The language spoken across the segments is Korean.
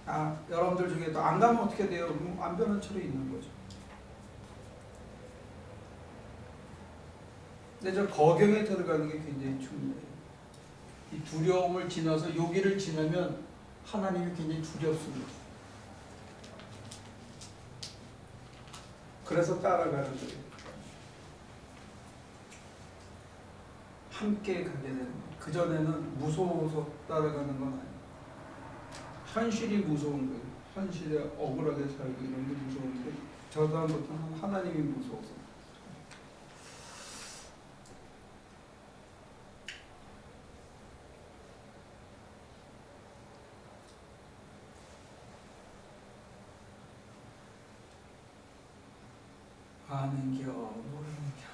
여러분들 중에도 안 가면 어떻게 돼요? 안 변한 채로 있는 거죠. 근데 저 거경에 들어가는 게 굉장히 중요해요. 이 두려움을 지나서 여기를 지나면 하나님이 굉장히 두렵습니다. 그래서 따라가는 거예요. 함께 가게 되는 거예요. 그전에는 무서워서 따라가는 건 아니에요. 현실이 무서운 거예요. 현실에 억울하게 살고 이런 게 무서운데 저 다음부터는 하나님이 무서워서. 아는겨 모르는겨.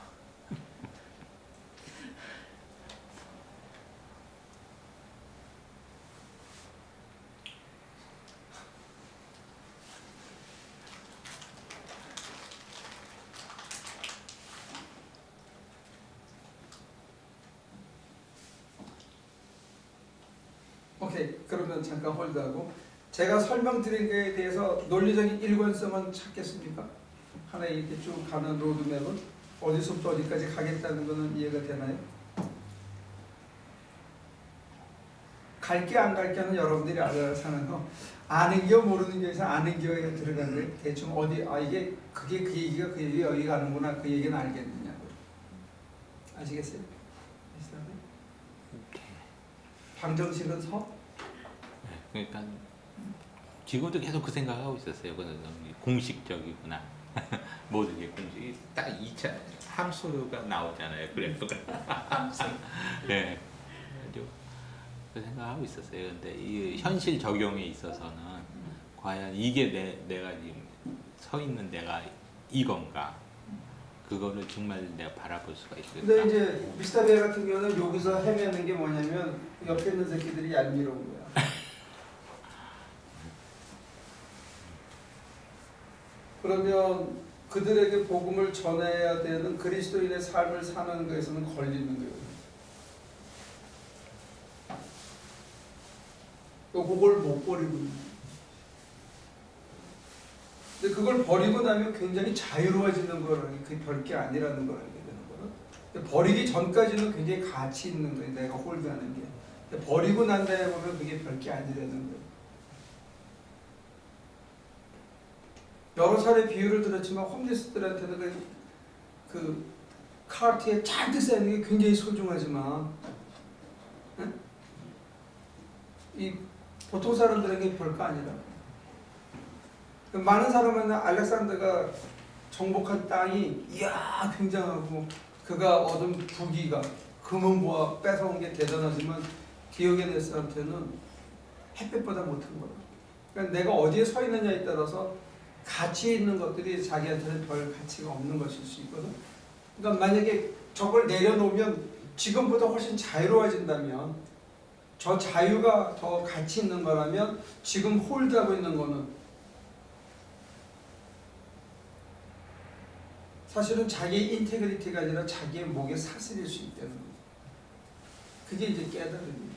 오케이, 그러면 잠깐 홀드하고 제가 설명드린 것에 대해서 논리적인 일관성은 찾겠습니까? 하나의 이렇게 쭉 가는 로드맵은 어디서부터 어디까지 가겠다는 것은 이해가 되나요? 갈게 안 갈게는 여러분들이 알아서 하는 거. 아는 겨 모르는 겨에서 아는 겨에 들어가는데 대충 어디 이게 그게 그 얘기가 그 얘기 여기 가는구나 그 얘기는 알겠느냐고. 아시겠어요? 방정식은 서? 네, 그러니까 지금도 계속 그 생각하고 있었어요. 그건 공식적이구나. 모든 게 공식이 딱 2차 함수가 나오잖아요. 그래프가. 네. 그 생각하고 있었어요. 근데 이 현실 적용에 있어서는 과연 이게 내가 지금 서 있는 데가 이건가? 그거를 정말 내가 바라볼 수가 있을까? 근데 이제 미스터 베 같은 경우는 여기서 헤매는 게 뭐냐면 옆에 있는 새끼들이 얄미러운 거야. 그러면 그들에게 복음을 전해야 되는 그리스도인의 삶을 사는 것에서는 걸리는 거예요. 또 그걸 못 버리고 있는 거예요. 근데 그걸 버리고 나면 굉장히 자유로워지는 거라는 게 별게 아니라는 걸 알게 되는 거는. 버리기 전까지는 굉장히 가치 있는 거예요. 내가 홀드하는 게. 근데 버리고 난 다음에 보면 그게 별게 아니라는 거예요. 여러 차례 비유를 들었지만 홈리스들한테는 그 카르트에 잔뜩 쌓이는 게 굉장히 소중하지만 응? 이 보통 사람들에게 별거 아니라 많은 사람은 알렉산더가 정복한 땅이 이야 굉장하고 그가 얻은 부귀가 금은 보아 뺏어온 게 대단하지만 디오게네스한테는 햇빛보다 못한 거야. 그러니까 내가 어디에 서 있느냐에 따라서 가치 있는 것들이 자기한테는 별 가치가 없는 것일 수 있거든. 그러니까 만약에 저걸 내려놓으면 지금보다 훨씬 자유로워진다면 저 자유가 더 가치 있는 거라면 지금 홀드하고 있는 거는 사실은 자기의 인테그리티가 아니라 자기의 목에 사슬일 수 있다는 거죠. 그게 이제 깨달음이에요.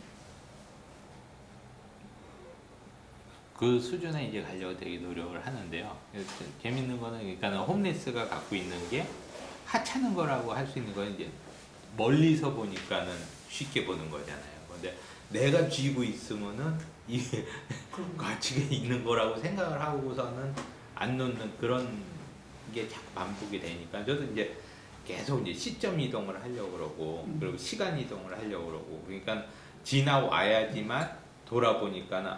그 수준에 이제 가려고 되게 노력을 하는데요. 재밌는 거는 그러니까 홈리스가 갖고 있는 게 하찮은 거라고 할 수 있는 거는 이제 멀리서 보니까는 쉽게 보는 거잖아요. 근데 내가 쥐고 있으면은 이게 가치가 있는 거라고 생각을 하고서는 안 놓는 그런 게 자꾸 반복이 되니까 저도 이제 계속 이제 시점 이동을 하려고 그러고 그리고 시간 이동을 하려고 그러고 그러니까 지나와야지만 돌아보니까는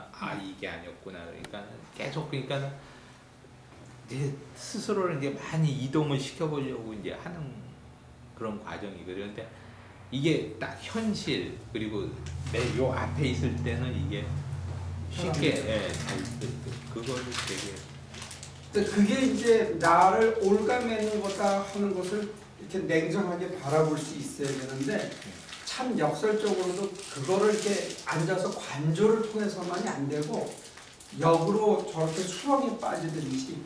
이게 아니었구나. 그러니까 계속 그러니까는 이제 스스로를 이제 많이 이동을 시켜보려고 이제 하는 그런 과정이거든요. 근데 이게 딱 현실 그리고 내 요 앞에 있을 때는 이게 쉽게 잘 그거를 되게. 근데 그게 이제 나를 올가매는 거다 하는 것을 이렇게 냉정하게 바라볼 수 있어야 되는데. 참 역설적으로도 그거를 이렇게 앉아서 관조를 통해서만이 안 되고 역으로 저렇게 수렁에 빠지든지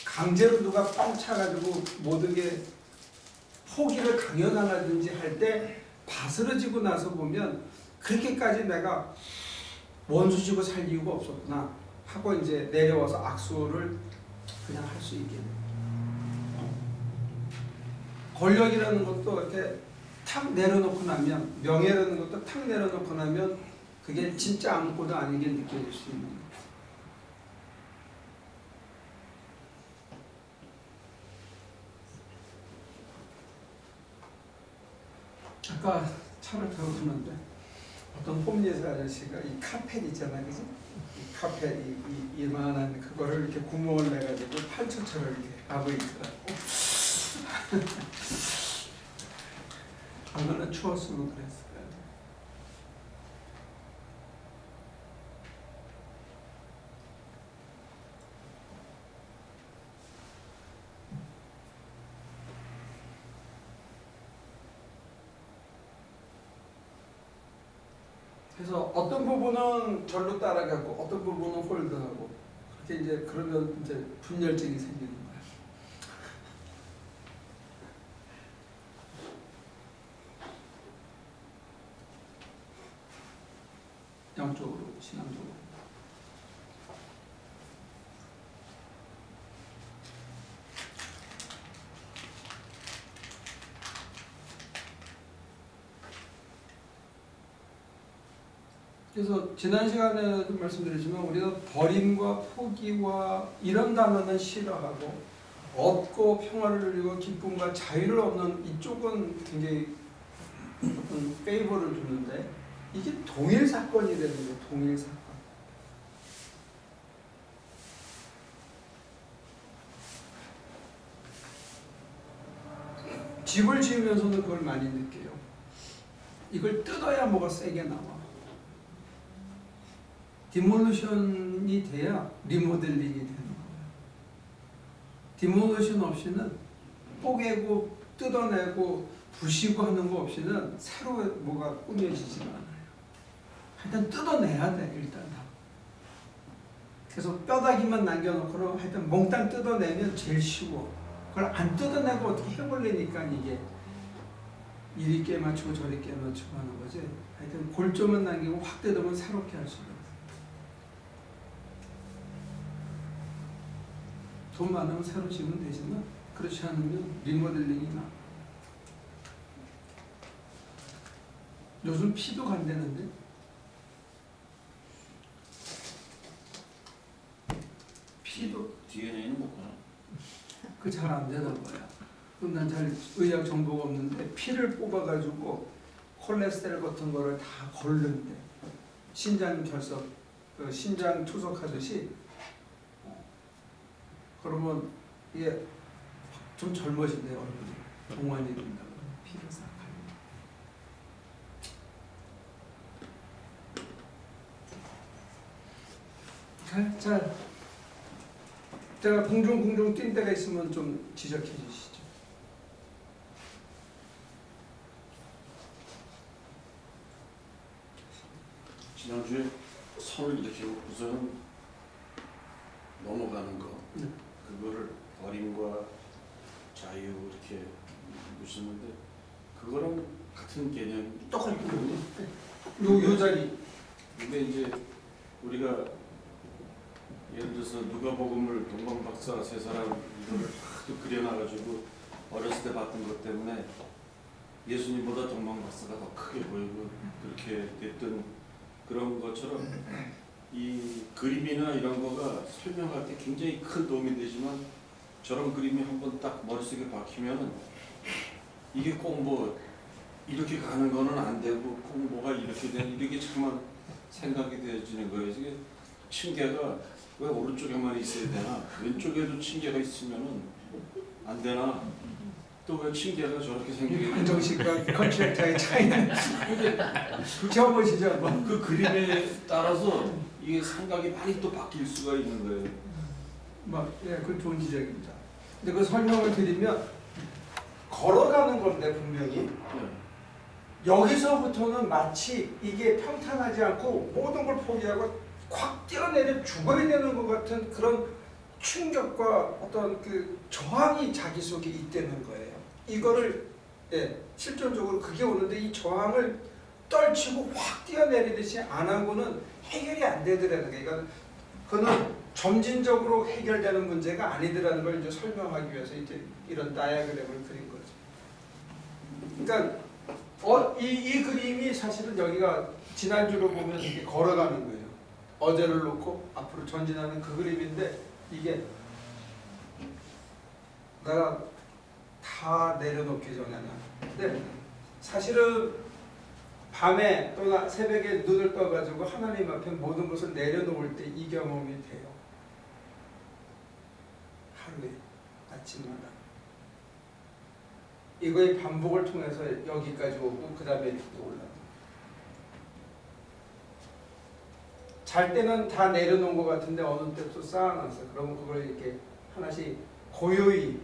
강제로 누가 뻥 차가지고 모든 게 포기를 강요당하든지 할 때 바스러지고 나서 보면 그렇게까지 내가 원수 지고 살 이유가 없었구나. 하고 이제 내려와서 악수를 그냥 할 수 있게 돼요. 권력이라는 것도 이렇게 탁 내려놓고 나면, 명예라는 것도 탁 내려놓고 나면 그게 진짜 아무것도 아니게 느껴질 수 있는 거예요. 아까 차를 타고 가는데 어떤 홈리스 아저씨가 이 카펫 있잖아요, 그지? 이 카펫 이만한 그거를 이렇게 구멍을 내가지고 판처처럼 이렇게 하고 있더라고. 얼마나 추웠으면 그랬을까요? 그래서 어떤 부분은 절로 따라가고 어떤 부분은 홀드하고 그렇게 이제 그러면 이제 분열증이 생기는 거예요. 영적으로, 신앙적으로. 그래서 지난 시간에도 말씀드렸지만 우리가 버림과 포기와 이런 단어는 싫어하고 얻고 평화를 누리고 기쁨과 자유를 얻는 이쪽은 굉장히 어떤 페이버를 두는데 이게 동일 사건이라는 거예요. 동일 사건. 집을 지으면서는 그걸 많이 느껴요. 이걸 뜯어야 뭐가 세게 나와. 디몰루션이 돼야 리모델링이 되는 거예요. 디몰루션 없이는 뽀개고 뜯어내고 부시고 하는 거 없이는 새로 뭐가 꾸며지지가 않아요. 하여튼 뜯어내야 돼, 일단 다. 그래서 뼈다귀만 남겨놓고 하여튼 몽땅 뜯어내면 제일 쉬워. 그걸 안 뜯어내고 어떻게 해보려니까 이게 이리 깨맞추고 저리 깨맞추고 하는 거지. 하여튼 골조만 남기고 확 뜯으면 새롭게 할 수가 있어요. 돈 많으면 새로 지으면 되지만 그렇지 않으면 리모델링이 나. 요즘 피도 간대는데 피도 DNA는 못 가나? 그 잘 안 되나 봐요. 그럼 난 잘 의학 정보가 없는데 피를 뽑아가지고 콜레스테롤 같은 거를 다 걸른대. 신장 결석, 그 신장 투석하듯이. 그러면 이게 좀 젊어진대요, 얼굴이. 동안이 된다고. 피를 싹 갈면. 자, 제가 궁중 뛴 데가 있으면 좀 지적해 주시죠. 지난주에 선을 이렇게 놓고서는 넘어가는 거 그거를 버림과 자유 이렇게 보시는데 그거랑 같은 개념 똑같거든요. 요 자리. 근데 이제 우리가 예를 들어서 누가복음을 동방 박사 세 사람 이거를 하도 그려놔가지고 어렸을 때 봤던 것 때문에 예수님보다 동방 박사가 더 크게 보이고 그렇게 됐던 그런 것처럼 이 그림이나 이런 거가 설명할 때 굉장히 큰 도움이 되지만 저런 그림이 한번 딱 머릿속에 박히면은 이게 꼭 뭐 이렇게 가는 거는 안 되고 꼭 뭐가 이렇게 되는 이렇게 참만 생각이 되어지는 거예요. 이게 층계가 왜 오른쪽에만 있어야 되나? 왼쪽에도 층계가 있으면은 안 되나? 또 왜 층계가 저렇게 생기게 되나? 한정식과 컨트랙터의 차이는 지어보시죠. 그 그림에 따라서 이게 생각이 많이 또 바뀔 수가 있는 거예요. 예, 그 좋은 지적입니다. 근데 그 설명을 드리면 걸어가는 건데 분명히 네. 여기서부터는 마치 이게 평탄하지 않고 모든 걸 포기하고 확 뛰어내려 죽어야 되는 것 같은 그런 충격과 어떤 그 저항이 자기 속에 있다는 거예요. 이거를 실존적으로 그게 오는데 이 저항을 떨치고 확 뛰어내리듯이 안 하고는 해결이 안 되더라는 거예요. 그는 점진적으로 해결되는 문제가 아니더라는 걸 이제 설명하기 위해서 이제 이런 다이어그램을 그린 거죠. 그러니까 이 그림이 사실은 여기가 지난주로 보면 이렇게 걸어가는 거예요. 어제를 놓고 앞으로 전진하는 그 그림인데 이게 내가 다 내려놓기 전에는 근데 사실은 밤에 또는 새벽에 눈을 떠가지고 하나님 앞에 모든 것을 내려놓을 때 이 경험이 돼요. 하루에 아침마다 이거의 반복을 통해서 여기까지 오고 그 다음에 이렇게 올라가고 잘 때는 다 내려놓은 것 같은데 어느 때 또 쌓아놨어요. 그러면 그걸 이렇게 하나씩 고요히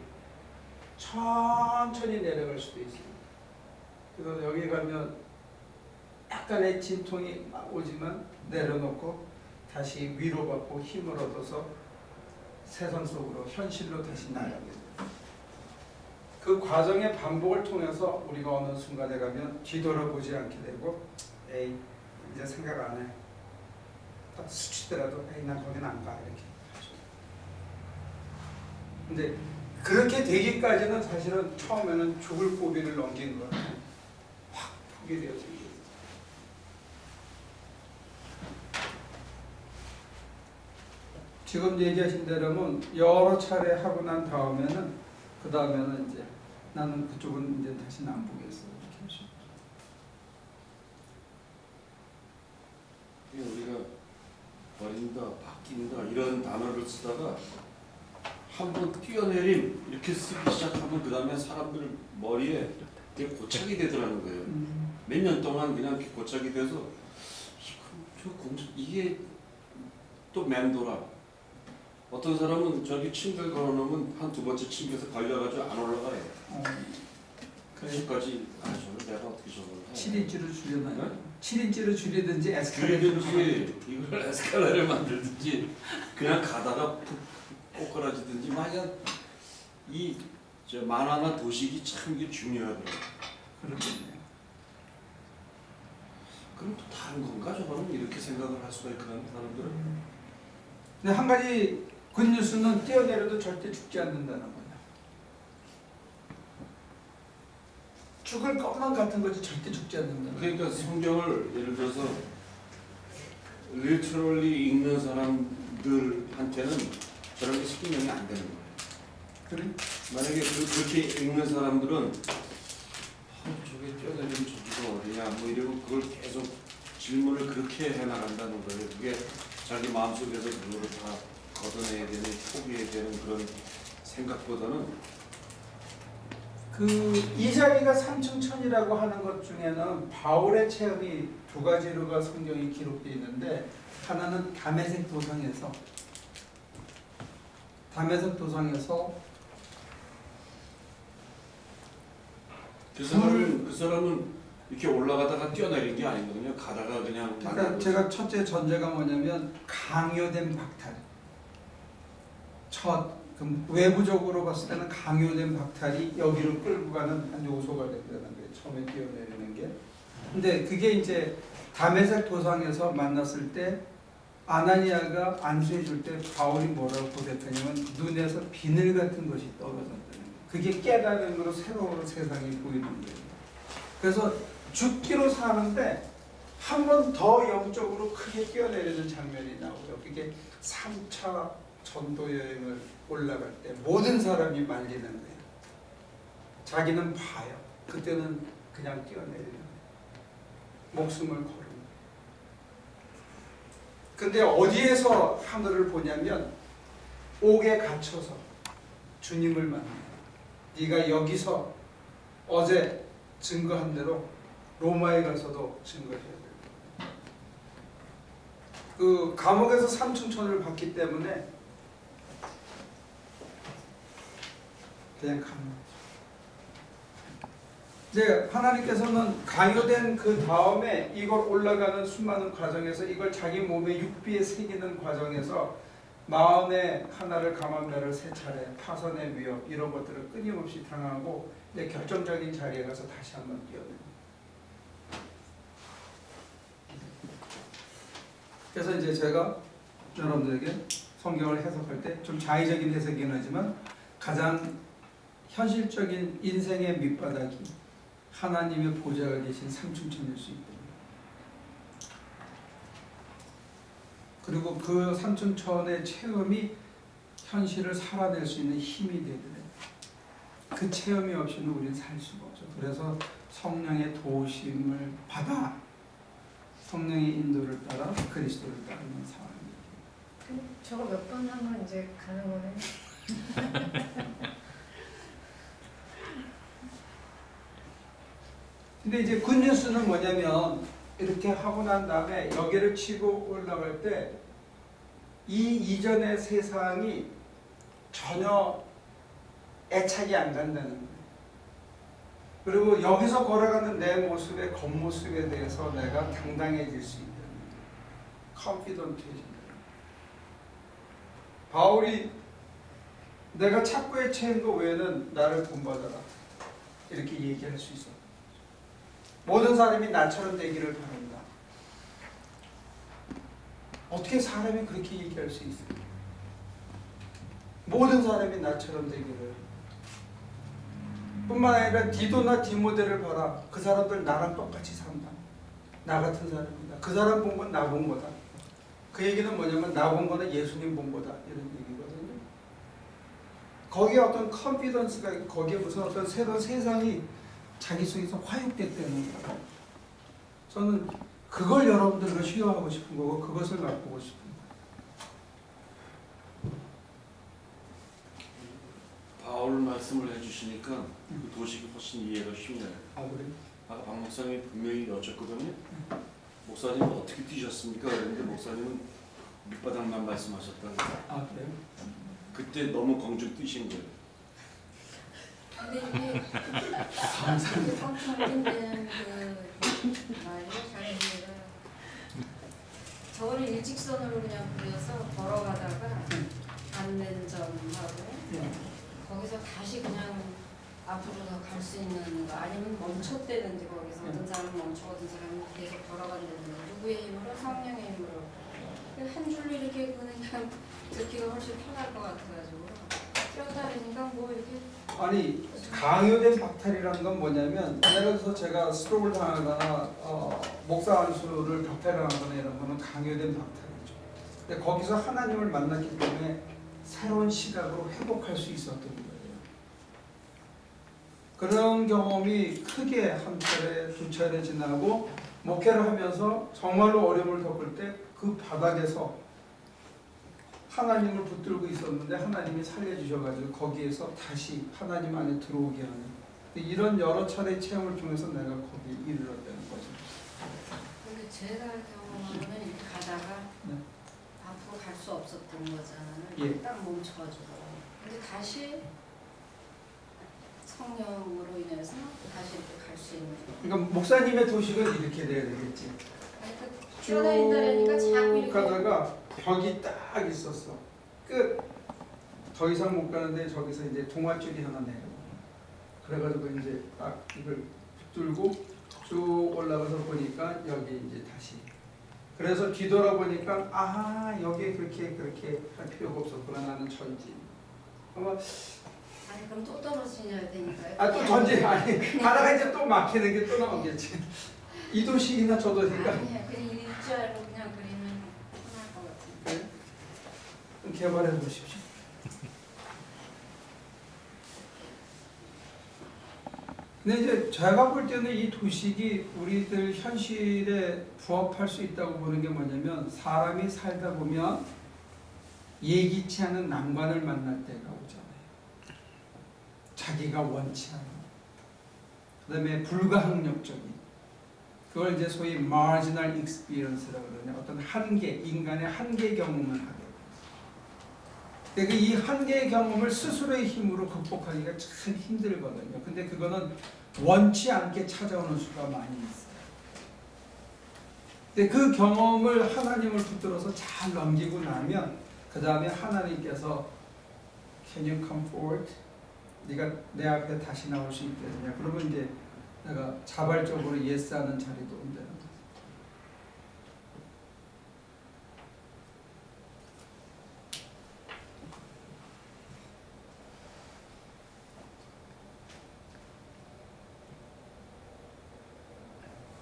천천히 내려갈 수도 있습니다. 그래서 여기 가면 약간의 진통이 오지만 내려놓고 다시 위로받고 힘을 얻어서 세상 속으로 현실로 다시 나가게 돼요. 그 과정의 반복을 통해서 우리가 어느 순간에 가면 뒤돌아보지 않게 되고 에이 이제 생각 안 해. 수치더라도 에이 난 거긴 안 가 이렇게 하죠. 근데 그렇게 되기까지는 사실은 처음에는 죽을 고비를 넘긴 거예요. 확 포기되어지는 거예요. 지금 얘기하신 대로는 여러 차례 하고 난 다음에는 그 다음에는 이제 나는 그쪽은 이제 다시는 안 보겠어 이렇게 하죠. 우리가 버린다, 바뀐다 이런 단어를 쓰다가 한번 뛰어내림 이렇게 쓰기 시작하면 그 다음에 사람들 머리에 그게 고착이 되더라는 거예요. 몇 년 동안 그냥 고착이 돼서 이게 또 맴돌아. 어떤 사람은 저기 침대 걸어놓으면 한 두 번째 침대에서 걸려가지고 안 올라가요. 그래서까지 저는 내가 어떻게 저걸 해. 7인치로 줄여놔요. 네? 7인치로 줄이든지 에스컬레이터로 줄이든지 이걸 에스컬레이터를 만들든지 그냥 가다가 꼬꾸라지든지 만약 저 만화나 도식이 참 이게 중요하더라고요. 그렇겠네요. 그럼 또 다른 건가 저거는 이렇게 생각을 할 수가 있거든 사람들은. 근데 한 가지 굿뉴스는 뛰어내려도 절대 죽지 않는다는 거예요. 죽을 것만 같은 거지 절대 죽지 않는다는 거예요. 그러니까 성경을 예를 들어서 리터럴리 읽는 사람들한테는 저런 게 설명이 안 되는 거예요. 그래? 만약에 그렇게 읽는 사람들은 저게 뛰어내리면 저기가 어디냐 뭐 이러고 그걸 계속 질문을 그렇게 해나간다는 거예요. 그게 자기 마음속에서 그거를 다 걷어내야 되는, 포기해야 되는 그런 생각보다는 그 이자기가 삼층천이라고 하는 것 중에는 바울의 체험이 두 가지로가 성경이 기록되어 있는데 하나는 다메섹 도상에서 그 사람은 이렇게 올라가다가 뛰어내린 게 아니거든요. 가다가 그냥 그러니까 제가 첫째 전제가 뭐냐면 강요된 박탈. 외부적으로 봤을 때는 강요된 박탈이 여기로 끌고 가는 한 요소가 됐다는 거예요. 처음에 뛰어내리는 게. 근데 그게 이제 다메섹 도상에서 만났을 때 아나니아가 안수해 줄 때 바울이 뭐라고 고백하냐면 눈에서 비늘 같은 것이 떨어졌다는 거예요. 그게 깨달음으로 새로운 세상이 보이는 거예요. 그래서 죽기로 사는데 한 번 더 영적으로 크게 뛰어내리는 장면이 나오죠. 그게 3차 전도 여행을 올라갈 때 모든 사람이 말리는 거예요. 자기는 봐요. 그때는 그냥 뛰어내리는 거예요. 목숨을 걸은 거예요. 근데 어디에서 하늘을 보냐면 옥에 갇혀서 주님을 만나요. 네가 여기서 어제 증거한 대로 로마에 가서도 증거해야 돼요. 그 감옥에서 삼층천을 받기 때문에 그냥 가는 거죠. 이제 하나님께서는 강요된 그 다음에 이걸 올라가는 수많은 과정에서 이걸 자기 몸에 육비에 새기는 과정에서 마음의 하나를 감암매를 세 차례 파선의 위협 이런 것들을 끊임없이 당하고 이제 결정적인 자리에 가서 다시 한번 뛰어듭니다. 그래서 이제 제가 여러분들에게 성경을 해석할 때 좀 자의적인 해석이긴 하지만 가장 현실적인 인생의 밑바닥이 하나님의 보좌가 계신 삼층천일 수 있다. 그리고 그 삼층천의 체험이 현실을 살아낼 수 있는 힘이 되거든요. 그 체험이 없이는 우리는 살 수가 없죠. 그래서 성령의 도우심을 받아 성령의 인도를 따라 그리스도를 따르는 상황입니다. 저거 몇 번 하면 이제 가는 거네. 근데 이제 굿뉴스는 뭐냐면 이렇게 하고 난 다음에 여기를 치고 올라갈 때 이 이전의 세상이 전혀 애착이 안 간다는 거예요. 그리고 여기서 걸어가는 내 모습의 겉모습에 대해서 내가 당당해질 수 있다는 거예요. 컨피던트해진다. 바울이 내가 착고에 처한 거 외에는 나를 본받아라 이렇게 얘기할 수 있어. 모든 사람이 나처럼 되기를 바란다. 어떻게 사람이 그렇게 얘기할 수 있어요? 모든 사람이 나처럼 되기를. 뿐만 아니라 디도나 디모데를 봐라. 그 사람들 나랑 똑같이 산다. 나 같은 사람이다. 그 사람 본 건 나 본 거다. 그 얘기는 뭐냐면 나 본 거는 예수님 본 거다. 이런 얘기거든요. 거기에 어떤 컨피던스가 있고 거기에 무슨 어떤 새로운 세상이 자기 속에서 화육됐다는 거예요. 저는 그걸 여러분들과 시도하고 싶은 거고 그것을 맛보고 싶습니다. 바울 말씀을 해주시니까 그 도식이 훨씬 이해가 쉽네요. 아 그래요? 아까 박 목사님이 분명히 여쭙거든요. 목사님은 어떻게 뛰셨습니까? 그랬는데 목사님은 밑바닥만 말씀하셨다고. 아 그래요? 그때 너무 공중 뛰신 거예요. 근데 이게 펑펑 그 말이 자기가 저거를 일직선으로 그냥 그려서 걸어가다가 닿는 점하고 거기서 다시 그냥 앞으로 더 갈 수 있는 거 아니면 멈췄대는지 거기서 어떤 사람은 멈추고 어떤 사람은 계속 걸어간다든지 누구의 힘으로? 성령의 힘으로 한 줄로 이렇게 그냥 듣기가 훨씬 편할 것 같아가지고 뛰어다니니까 뭐 이렇게 아니 강요된 박탈이라는 건 뭐냐면 예를 들어서 제가 스트로크를 당하거나 목사 안수를 박탈하거나 이런 거는 강요된 박탈이죠. 근데 거기서 하나님을 만났기 때문에 새로운 시각으로 회복할 수 있었던 거예요. 그런 경험이 크게 한 차례 두 차례 지나고 목회를 하면서 정말로 어려움을 겪을 때 그 바닥에서 하나님을 붙들고 있었는데 하나님이 살려주셔가지고 거기에서 다시 하나님 안에 들어오게 하는 이런 여러 차례 체험을 통해서 내가 거기에 이르렀다는 거죠. 근데 제가 경험하고는 이렇게 가다가 네. 앞으로 갈 수 없었던 거잖아요. 예. 딱 멈춰가지고 근데 다시 성령으로 인해서 다시 이렇게 갈 수 있는 그러니까 목사님의 도식은 이렇게 돼야 되겠지. 아니, 그 쭉 뛰어다닌다니까 자꾸 이렇게 가다가 벽이 딱 있었어. 끝. 더 이상 못 가는데 저기서 이제 동아줄이 하나 내려. 그래가지고 이제 딱 이걸 붙들고 쭉 올라가서 보니까 여기 이제 다시. 그래서 뒤돌아보니까 아 여기 그렇게 할 필요가 없었구나 나는 전진. 아마 아니 그럼 또 떨어지냐 되니까요. 또 전진 아니 가다가 이제 또 막히는 게 또 나오겠지. 이 도식이나 저 도식이나. 아니야 그냥 일자로 그냥 그리면 편할 것 같은데. 좀 개발해 보십시오. 근데 이제 제가 볼 때는 이 도식이 우리들 현실에 부합할 수 있다고 보는 게 뭐냐면 사람이 살다 보면 예기치 않은 난관을 만날 때가 오잖아요. 자기가 원치 않은. 그 다음에 불가항력적인. 그걸 이제 소위 marginal experience라고 그러냐. 어떤 한계, 인간의 한계 경험을 하게. 근데 이 한계의 경험을 스스로의 힘으로 극복하기가 참 힘들거든요. 근데 그거는 원치 않게 찾아오는 수가 많이 있어요. 근데 그 경험을 하나님을 붙들어서 잘 넘기고 나면 그 다음에 하나님께서 Can you come forward? 네가 내 앞에 다시 나올 수 있겠느냐? 그러면 이제 내가 자발적으로 예스하는 자리도 온다는 거죠.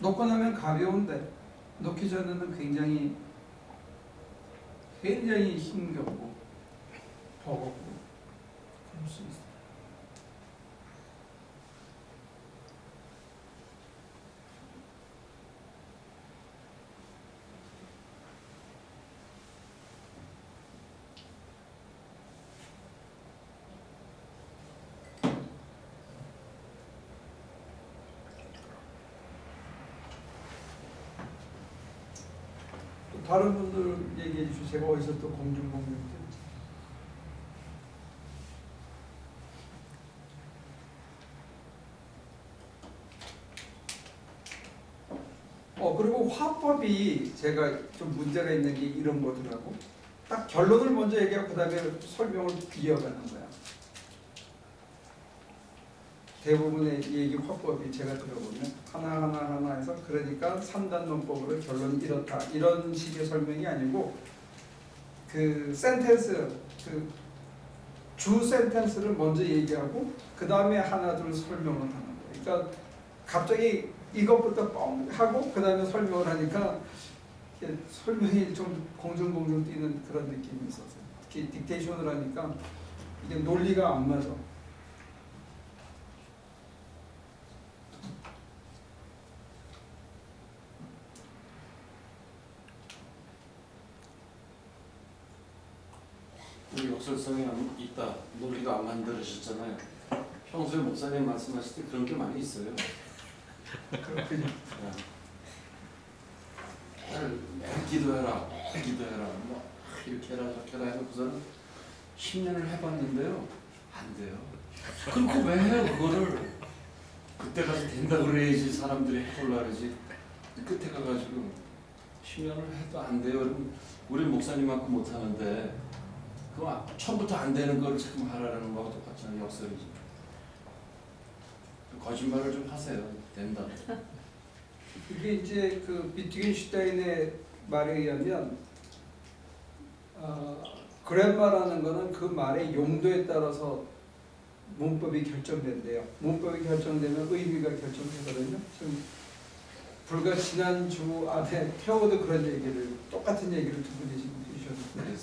놓고 나면 가벼운데 놓기 전에는 굉장히 힘겹고 버겁고 그럴 수 있어요. 또 다른 분들 얘기해 주시고 제가 어디서 또 공중공중 그리고 화법이 제가 좀 문제가 있는 게 이런 거더라고. 딱 결론을 먼저 얘기하고 그 다음에 설명을 이어가는 거야. 대부분의 얘기 화법이 제가 들어보면 하나 해서 그러니까 3단 논법으로 결론이 이렇다 이런 식의 설명이 아니고 그 센텐스 주 센텐스를 먼저 얘기하고 그 다음에 하나 둘 설명을 하는 거예요. 그러니까 갑자기 이것부터 뻥 하고 그 다음에 설명을 하니까 설명이 좀 공중공중 뛰는 그런 느낌이 있었어요. 특히 딕테이션을 하니까 이게 논리가 안 맞아. 역설성이 있다. 논리가 안 만들어졌잖아요. 평소에 목사님 말씀하실 때 그런 게 많이 있어요. 그렇군요. 매일 기도해라. 뭐 이렇게 해라 저렇게 해라 해놓고서는 10년을 해봤는데요. 안 돼요. 그럼 왜 해요 그거를. 그때 가서 된다 그래야지 사람들이 해볼라 그러지. 끝에 가가지고 10년을 해도 안 돼요. 그럼 우리 목사님만큼 못하는데 그럼 처음부터 안 되는 걸 자꾸 하라는 거하고 똑같잖아요. 역설이지. 거짓말을 좀 하세요. 된다. 이게 이제 그 비트겐슈타인의 말에 의하면 그랜마라는 거는 그 말의 용도에 따라서 문법이 결정된대요. 문법이 결정되면 의미가 결정되거든요. 지금 불과 지난주 안에 태호도 그런 얘기를 똑같은 얘기를 두 분이 지금 해주셨는데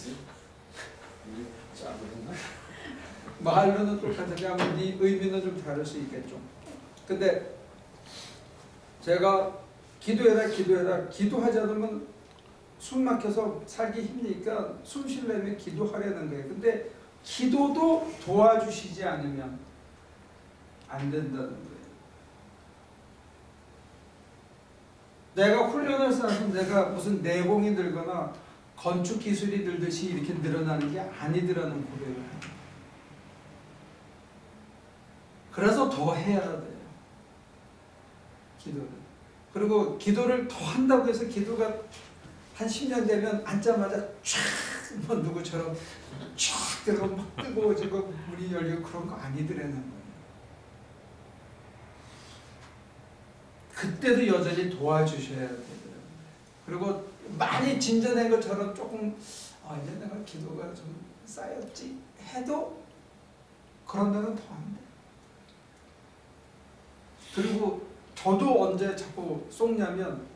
짜증나? 말로는 똑같은데 아마 네 의미는 좀 다를 수 있겠죠. 근데 제가 기도해라 기도하지 않으면 숨 막혀서 살기 힘드니까 숨 쉬려면 기도하려는 거예요. 근데 기도도 도와주시지 않으면 안 된다는 거예요. 내가 훈련을 쌓아서 내가 무슨 내공이 늘거나 건축 기술이 늘듯이 이렇게 늘어나는 게 아니더라는 고백을 해요. 그래서 더 해야 돼요. 기도를. 그리고 기도를 더 한다고 해서 기도가 한 10년 되면 앉자마자 촥 뭐 누구처럼 촥 들어가고 막 뜨거워지고 물이 열리고 그런 거 아니더라는 거예요. 그때도 여전히 도와주셔야 되더라고요. 그리고 많이 진전된 것처럼 조금 이제 내가 기도가 좀 쌓였지 해도 그런 데는 더 안 돼. 그리고 저도 언제 자꾸 쏟냐면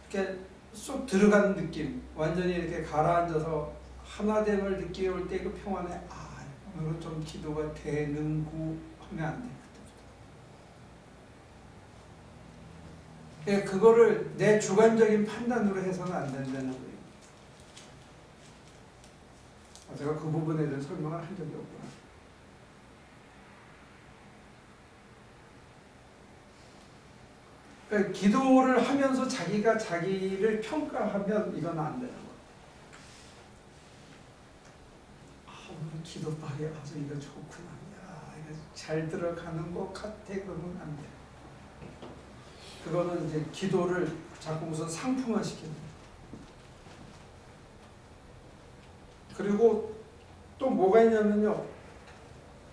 이렇게 쏙 들어가는 느낌, 완전히 이렇게 가라앉아서 하나됨을 느껴올 때 그 평안에 오늘은 좀 기도가 되는구 하면 안 돼. 그때부터. 그거를 내 주관적인 판단으로 해서는 안 된다는 거예요. 제가 그 부분에 대해 설명을 한 적이 없구나. 그러니까 기도를 하면서 자기가 자기를 평가하면 이건 안 되는 거예요. 오늘 기도방에 가서 이거 좋구나. 야, 이거 잘 들어가는 것 같아. 그러면 안 돼. 그거는 이제 기도를 자꾸 무슨 상품화 시키는 거예요. 그리고 또 뭐가 있냐면요.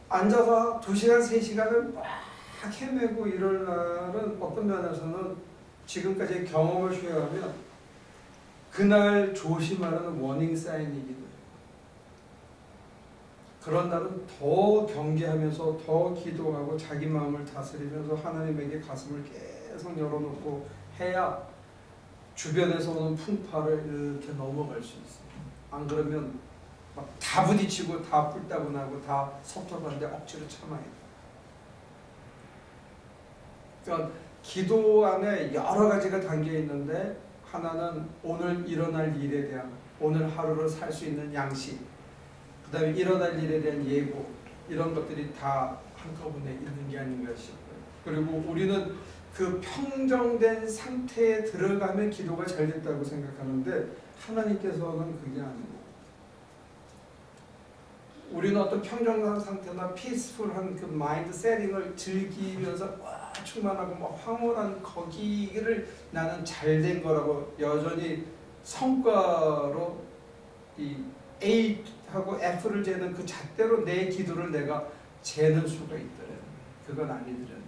앉아서 2시간, 3시간을 막 헤매고 이럴 날은 어떤 면에서는 지금까지의 경험을 수행하면 그날 조심하라는 워닝 사인이기도 해요. 그런 날은 더 경계하면서 더 기도하고 자기 마음을 다스리면서 하나님에게 가슴을 마이크성 열어놓고 해야 주변에서 오는 풍파를 이렇게 넘어갈 수 있어요. 안 그러면 막 다 부딪히고 다 뿔따구 나고 다 섭섭한데 억지로 참아야 돼요. 그러니까 기도 안에 여러 가지가 담겨 있는데 하나는 오늘 일어날 일에 대한 오늘 하루를 살 수 있는 양식, 그 다음에 일어날 일에 대한 예고, 이런 것들이 다 한꺼번에 있는 게 아닌가 싶어요. 그리고 우리는 그 평정된 상태에 들어가면 기도가 잘 됐다고 생각하는데 하나님께서는 그게 아니고 우리는 어떤 평정한 상태나 피스풀한 그 마인드 세팅을 즐기면서 와 충만하고 막 황홀한 거기를 나는 잘 된 거라고 여전히 성과로 이 A하고 F를 재는 그 잣대로 내 기도를 내가 재는 수가 있더래요. 그건 아니더래요.